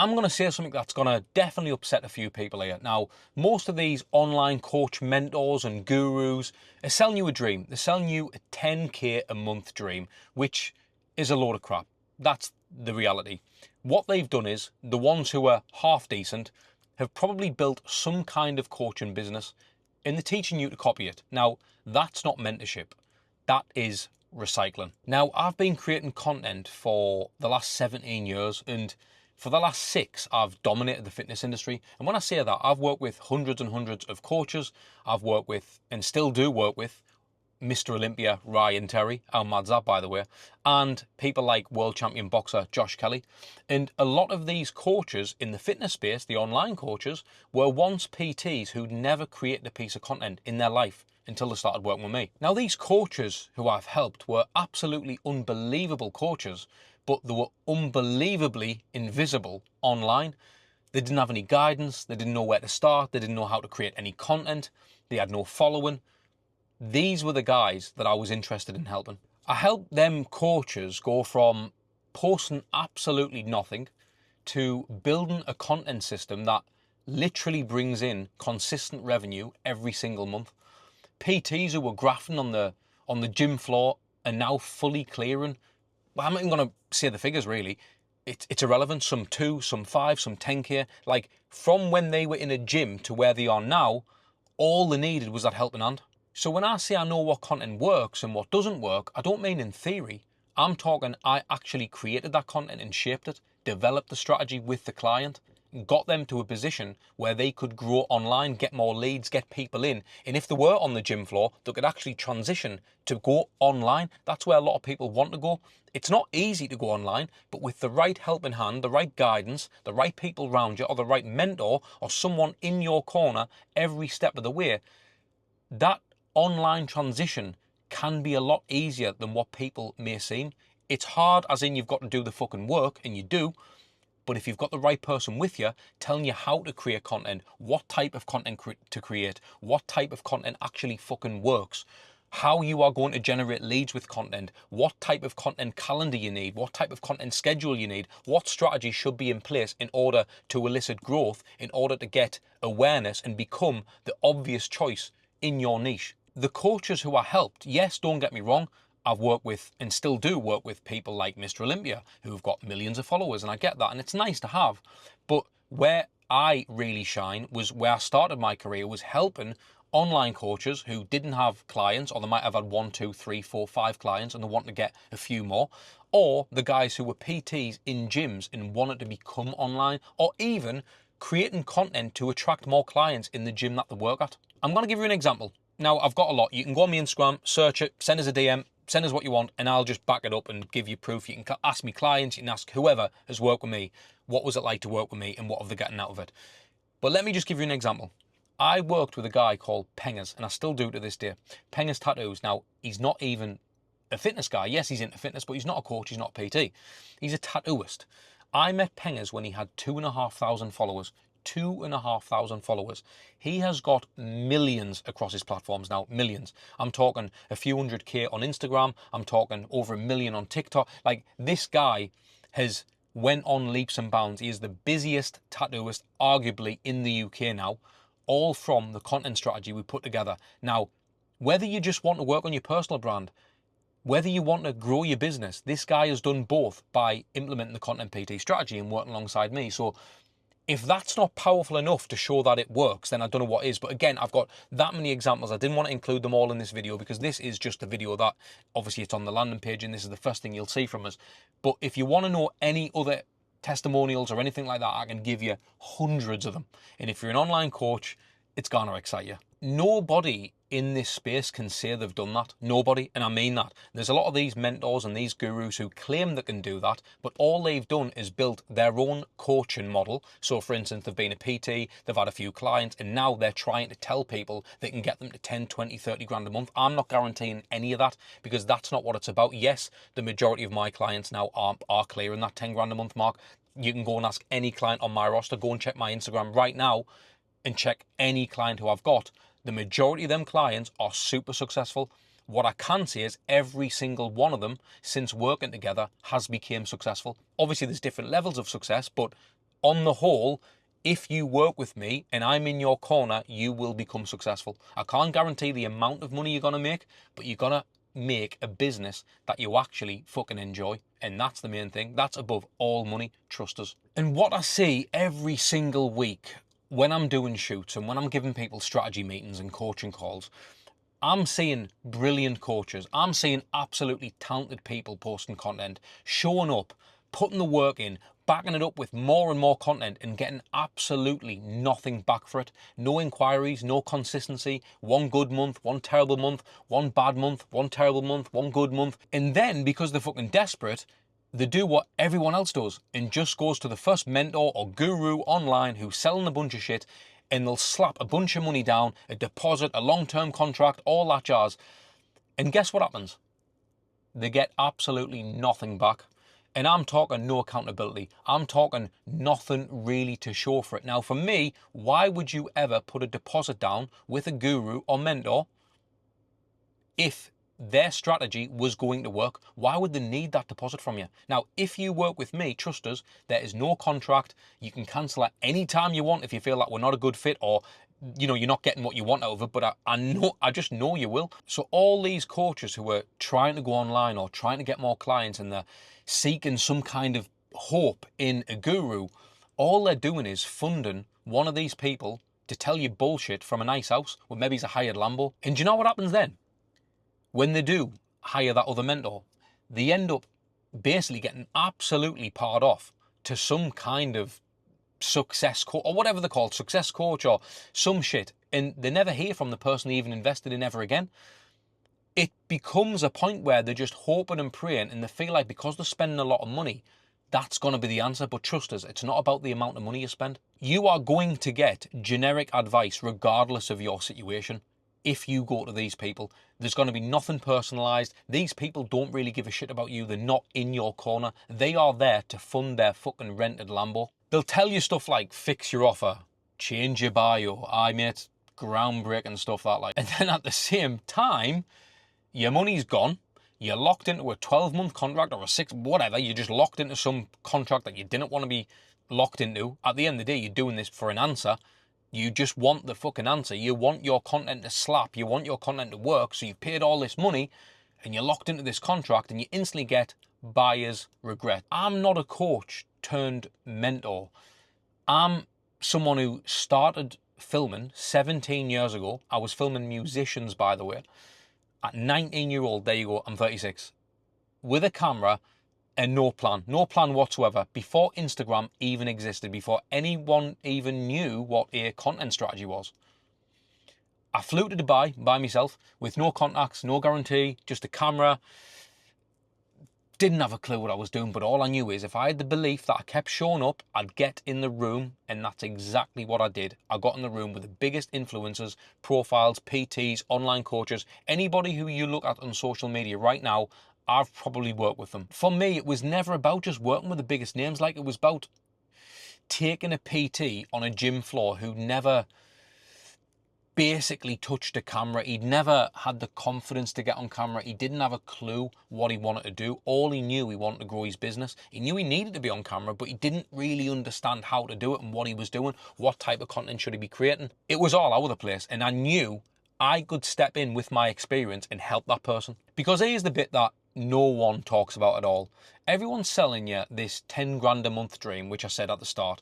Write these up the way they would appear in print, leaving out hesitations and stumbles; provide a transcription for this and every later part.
I'm going to say something that's going to definitely upset a few people here. Now, most of these online coach mentors and gurus are selling you a dream. They're selling you a 10k a month dream, which is a load of crap. That's the reality. What they've done is the ones who are half decent have probably built some kind of coaching business and they're teaching you to copy it. Now, that's not mentorship. That is recycling. Now, I've been creating content for the last 17 years and for the last 6, I've dominated the fitness industry. And when I say that, I've worked with hundreds and hundreds of coaches. I've worked with, and still do work with, Mr Olympia, Ryan Terry, how mad's that by the way, and people like world champion boxer Josh Kelly. And a lot of these coaches in the fitness space, the online coaches, were once PTs who'd never created a piece of content in their life until they started working with me. Now, these coaches who I've helped were absolutely unbelievable coaches, but they were unbelievably invisible online. They didn't have any guidance, they didn't know where to start, they didn't know how to create any content, they had no following. These were the guys that I was interested in helping. I helped them coaches go from posting absolutely nothing to building a content system that literally brings in consistent revenue every single month. PTs who were grafting on the gym floor are now fully clearing. Well, I'm not even going to say the figures really. It's irrelevant. Some 2, some 5, some 10k. Like from when they were in a gym to where they are now, all they needed was that helping hand. So when I say I know what content works and what doesn't work, I don't mean in theory. I'm talking I actually created that content and shaped it, developed the strategy with the client, got them to a position where they could grow online, get more leads, get people in. And if they were on the gym floor, they could actually transition to go online. That's where a lot of people want to go. It's not easy to go online, but with the right helping hand, the right guidance, the right people around you, or the right mentor, or someone in your corner every step of the way, that online transition can be a lot easier than what people may seem. It's hard as in you've got to do the fucking work, and you do. But if you've got the right person with you, telling you how to create content, what type of content to create, what type of content actually fucking works, how you are going to generate leads with content, what type of content calendar you need, what type of content schedule you need, what strategy should be in place in order to elicit growth, in order to get awareness and become the obvious choice in your niche. The coaches who I helped, yes, don't get me wrong, I've worked with and still do work with people like Mr Olympia who've got millions of followers, and I get that and it's nice to have. But where I really shine was where I started my career, was helping online coaches who didn't have clients, or they might have had 1, 2, 3, 4, 5 clients and they want to get a few more, or the guys who were PTs in gyms and wanted to become online, or even creating content to attract more clients in the gym that they work at. I'm going to give you an example. Now, I've got a lot. You can go on my Instagram, search it, send us a DM, send us what you want, and I'll just back it up and give you proof. You can ask me clients, you can ask whoever has worked with me, what was it like to work with me and what have they gotten out of it. But let me just give you an example. I worked with a guy called Pengers, and I still do to this day. Pengers Tattoos. Now, he's not even a fitness guy. Yes, he's into fitness, but he's not a coach, he's not a PT. He's a tattooist. I met Pengers when he had 2,500 followers. 2,500 followers. He has got millions across his platforms now, millions. I'm talking a few 100k on Instagram. I'm talking over 1 million on TikTok. Like, this guy has went on leaps and bounds. He is the busiest tattooist arguably in the UK now, all from the content strategy we put together. Now, whether you just want to work on your personal brand, whether you want to grow your business, this guy has done both by implementing the content PT strategy and working alongside me. So if that's not powerful enough to show that it works, then I don't know what is. But again, I've got that many examples. I didn't want to include them all in this video because this is just a video that, obviously it's on the landing page and this is the first thing you'll see from us. But if you want to know any other testimonials or anything like that, I can give you hundreds of them. And if you're an online coach, it's going to excite you. Nobody in this space can say they've done that. Nobody, and I mean that. There's a lot of these mentors and these gurus who claim they can do that, but all they've done is built their own coaching model. So for instance, they've been a PT, they've had a few clients, and now they're trying to tell people they can get them to 10, 20, 30 grand a month. I'm not guaranteeing any of that because that's not what it's about. Yes, the majority of my clients now are clearing that 10 grand a month mark. You can go and ask any client on my roster, go and check my Instagram right now and check any client who I've got. The majority of them clients are super successful. What I can say is every single one of them since working together has become successful. Obviously there's different levels of success, but on the whole, if you work with me and I'm in your corner, you will become successful. I can't guarantee the amount of money you're going to make, but you're going to make a business that you actually fucking enjoy. And that's the main thing. That's above all money. Trust us. And what I see every single week when I'm doing shoots and when I'm giving people strategy meetings and coaching calls, I'm seeing brilliant coaches. I'm seeing absolutely talented people posting content, showing up, putting the work in, backing it up with more and more content and getting absolutely nothing back for it. No inquiries, no consistency, one good month, one terrible month, one bad month, one terrible month, one good month. And then because they're fucking desperate, they do what everyone else does and just goes to the first mentor or guru online who's selling a bunch of shit, and they'll slap a bunch of money down, a deposit, a long-term contract, all that jazz. And guess what happens? They get absolutely nothing back. And I'm talking no accountability. I'm talking nothing really to show for it. Now, for me, why would you ever put a deposit down with a guru or mentor if their strategy was going to work? Why would they need that deposit from you? Now, if you work with me, trust us, there is no contract. You can cancel at any time you want if you feel like we're not a good fit, or you're not getting what you want out of it, but I just know you will. So all these coaches who are trying to go online or trying to get more clients and they're seeking some kind of hope in a guru, all they're doing is funding one of these people to tell you bullshit from a nice house with maybe it's a hired Lambo. And do you know what happens then? When they do hire that other mentor, they end up basically getting absolutely parred off to some kind of success coach or whatever they're called, success coach or some shit. And they never hear from the person they even invested in ever again. It becomes a point where they're just hoping and praying and they feel like because they're spending a lot of money, that's going to be the answer. But trust us, it's not about the amount of money you spend. You are going to get generic advice regardless of your situation. If you go to these people, there's going to be nothing personalized. These people don't really give a shit about you. They're not in your corner. They are there to fund their fucking rented Lambo. They'll tell you stuff like fix your offer, change your bio, I mate, groundbreaking stuff that like. And then at the same time, your money's gone. You're locked into a 12-month contract or a 6, whatever. You're just locked into some contract that you didn't want to be locked into. At the end of the day, you're doing this for an answer. You just want the fucking answer. You want your content to slap. You want your content to work. So you've paid all this money and you're locked into this contract and you instantly get buyer's regret. I'm not a coach turned mentor. I'm someone who started filming 17 years ago. I was filming musicians, by the way. At 19-year-old, there you go, I'm 36. With a camera and no plan whatsoever, before Instagram even existed, before anyone even knew what a content strategy was. I flew to Dubai by myself with no contacts, no guarantee, just a camera. Didn't have a clue what I was doing, but all I knew is if I had the belief that I kept showing up, I'd get in the room, and that's exactly what I did. I got in the room with the biggest influencers, profiles, PTs, online coaches, anybody who you look at on social media right now, I've probably worked with them. For me, it was never about just working with the biggest names. Like, it was about taking a PT on a gym floor who never basically touched a camera. He'd never had the confidence to get on camera. He didn't have a clue what he wanted to do. All he knew, he wanted to grow his business. He knew he needed to be on camera, but he didn't really understand how to do it and what he was doing. What type of content should he be creating? It was all over the place, and I knew I could step in with my experience and help that person. Because here's the bit that no one talks about at all. Everyone's selling you this 10 grand a month dream, which I said at the start.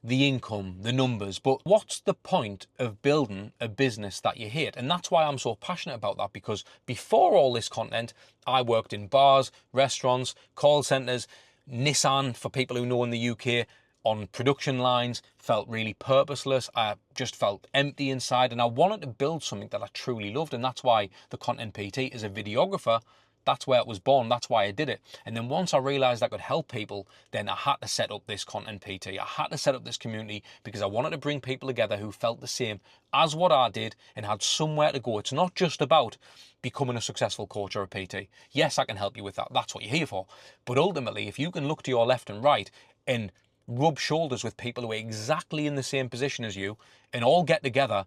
The income, the numbers, but what's the point of building a business that you hate? And that's why I'm so passionate about that, because before all this content, I worked in bars, restaurants, call centers, Nissan for people who know in the UK, on production lines, felt really purposeless. I just felt empty inside, and I wanted to build something that I truly loved, and that's why the Content PT is a videographer. That's where it was born. That's why I did it. And then once I realized I could help people, then I had to set up this Content PT. I had to set up this community because I wanted to bring people together who felt the same as what I did and had somewhere to go. It's not just about becoming a successful coach or a PT. Yes, I can help you with that. That's what you're here for. But ultimately, if you can look to your left and right and rub shoulders with people who are exactly in the same position as you and all get together,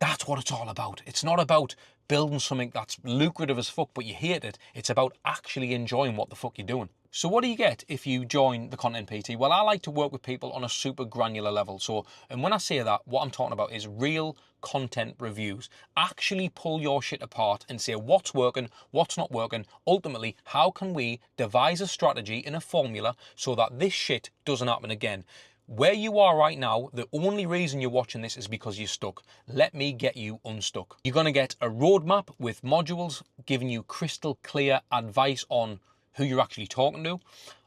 that's what it's all about. It's not about building something that's lucrative as fuck, but you hate it. It's about actually enjoying what the fuck you're doing. So what do you get if you join the Content PT? Well, I like to work with people on a super granular level. And when I say that, what I'm talking about is real content reviews. Actually pull your shit apart and say what's working, what's not working. Ultimately, how can we devise a strategy and a formula so that this shit doesn't happen again? Where you are right now, the only reason you're watching this is because you're stuck. Let me get you unstuck. You're going to get a roadmap with modules giving you crystal clear advice on who you're actually talking to,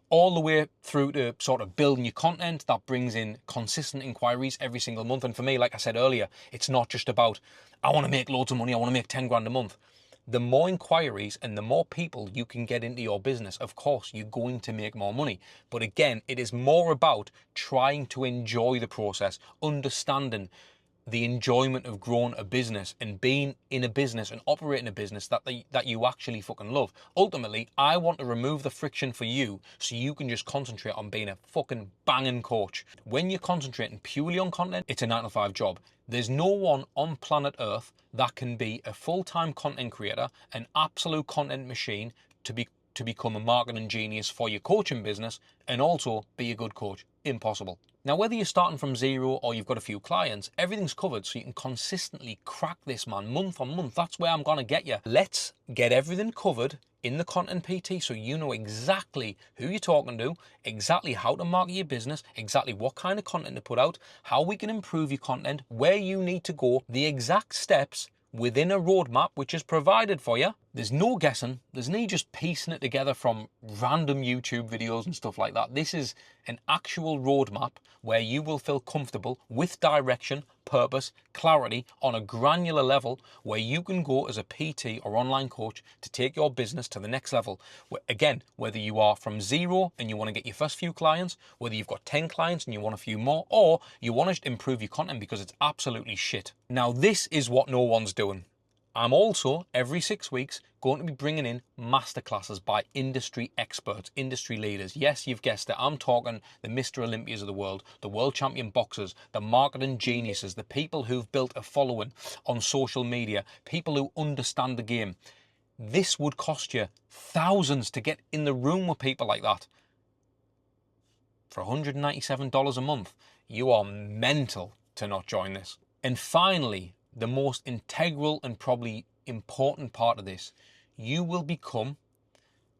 all the way through to sort of building your content that brings in consistent inquiries every single month. And for me, like I said earlier, it's not just about, I want to make loads of money, I want to make 10 grand a month. The more inquiries and the more people you can get into your business, of course, you're going to make more money. But again, it is more about trying to enjoy the process, understanding the enjoyment of growing a business and being in a business and operating a business that you actually fucking love. Ultimately, I want to remove the friction for you so you can just concentrate on being a fucking banging coach. When you're concentrating purely on content, it's a 9-to-5 job. There's no one on planet Earth that can be a full-time content creator, an absolute content machine to become a marketing genius for your coaching business and also be a good coach. Impossible. Now, whether you're starting from zero or you've got a few clients, everything's covered so you can consistently crack this, man, month on month. That's where I'm going to get you. Let's get everything covered in the Content PT so you know exactly who you're talking to, exactly how to market your business, exactly what kind of content to put out, how we can improve your content, where you need to go, the exact steps within a roadmap which is provided for you. There's no guessing. There's no just piecing it together from random YouTube videos and stuff like that. This is an actual roadmap where you will feel comfortable with direction, purpose, clarity on a granular level where you can go as a PT or online coach to take your business to the next level. Again, whether you are from zero and you want to get your first few clients, whether you've got 10 clients and you want a few more, or you want to improve your content because it's absolutely shit. Now, this is what no one's doing. I'm also, every 6 weeks, going to be bringing in masterclasses by industry experts, industry leaders. Yes, you've guessed it. I'm talking the Mr Olympias of the world champion boxers, the marketing geniuses, the people who've built a following on social media, people who understand the game. This would cost you thousands to get in the room with people like that. For $197 a month, you are mental to not join this. And finally, the most integral and probably important part of this, you will become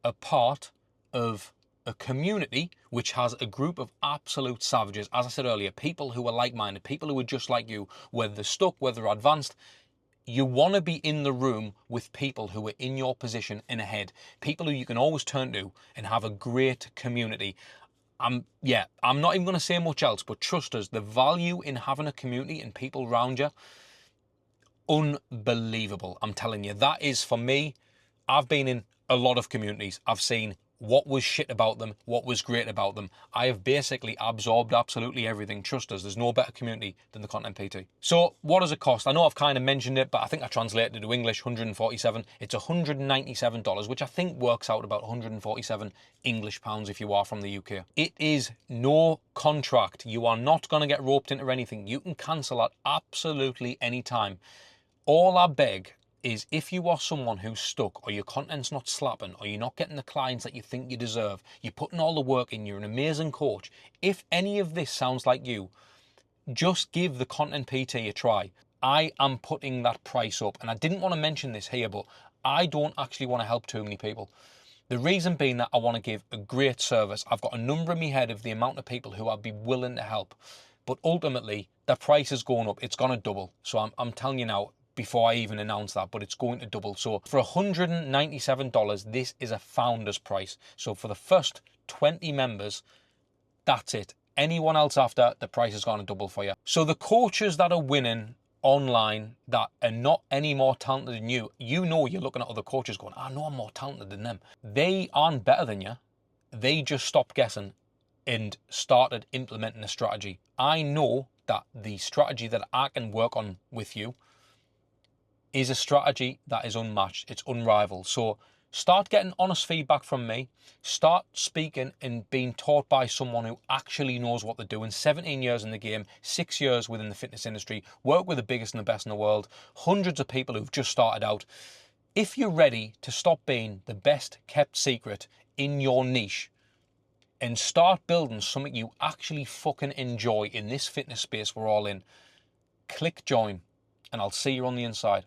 a part of a community which has a group of absolute savages. As I said earlier, people who are like-minded, people who are just like you, whether they're stuck, whether they're advanced. You want to be in the room with people who are in your position and ahead, people who you can always turn to and have a great community. I'm not even going to say much else, but trust us, the value in having a community and people around you, unbelievable. I'm telling you, that is, for me, I've been in a lot of communities. I've seen what was shit about them, what was great about them. I have basically absorbed absolutely everything. Trust us, there's no better community than the Content PT. So what does it cost? I know I've kind of mentioned it, but I think I translated it to English, 147. It's $197, which I think works out about 147 English pounds if you are from the UK. It is no contract. You are not going to get roped into anything. You can cancel at absolutely any time. All I beg is, if you are someone who's stuck, or your content's not slapping, or you're not getting the clients that you think you deserve, you're putting all the work in, you're an amazing coach, if any of this sounds like you, just give the Content PT a try. I am putting that price up, and I didn't want to mention this here, but I don't actually want to help too many people. The reason being that I want to give a great service. I've got a number in my head of the amount of people who I'd be willing to help, but ultimately the price is going up. It's going to double. So I'm telling you now, before I even announce that, but it's going to double. So for $197, this is a founder's price. So for the first 20 members, that's it. Anyone else after, the price is going to double for you. So the coaches that are winning online that are not any more talented than you, you know, you're looking at other coaches going, I know I'm more talented than them. They aren't better than you. They just stopped guessing and started implementing a strategy. I know that the strategy that I can work on with you is a strategy that is unmatched. It's unrivaled. So start getting honest feedback from me. Start speaking and being taught by someone who actually knows what they're doing. 17 years in the game, 6 years within the fitness industry, work with the biggest and the best in the world, hundreds of people who've just started out. If you're ready to stop being the best kept secret in your niche, and start building something you actually fucking enjoy in this fitness space we're all in, click join, and I'll see you on the inside.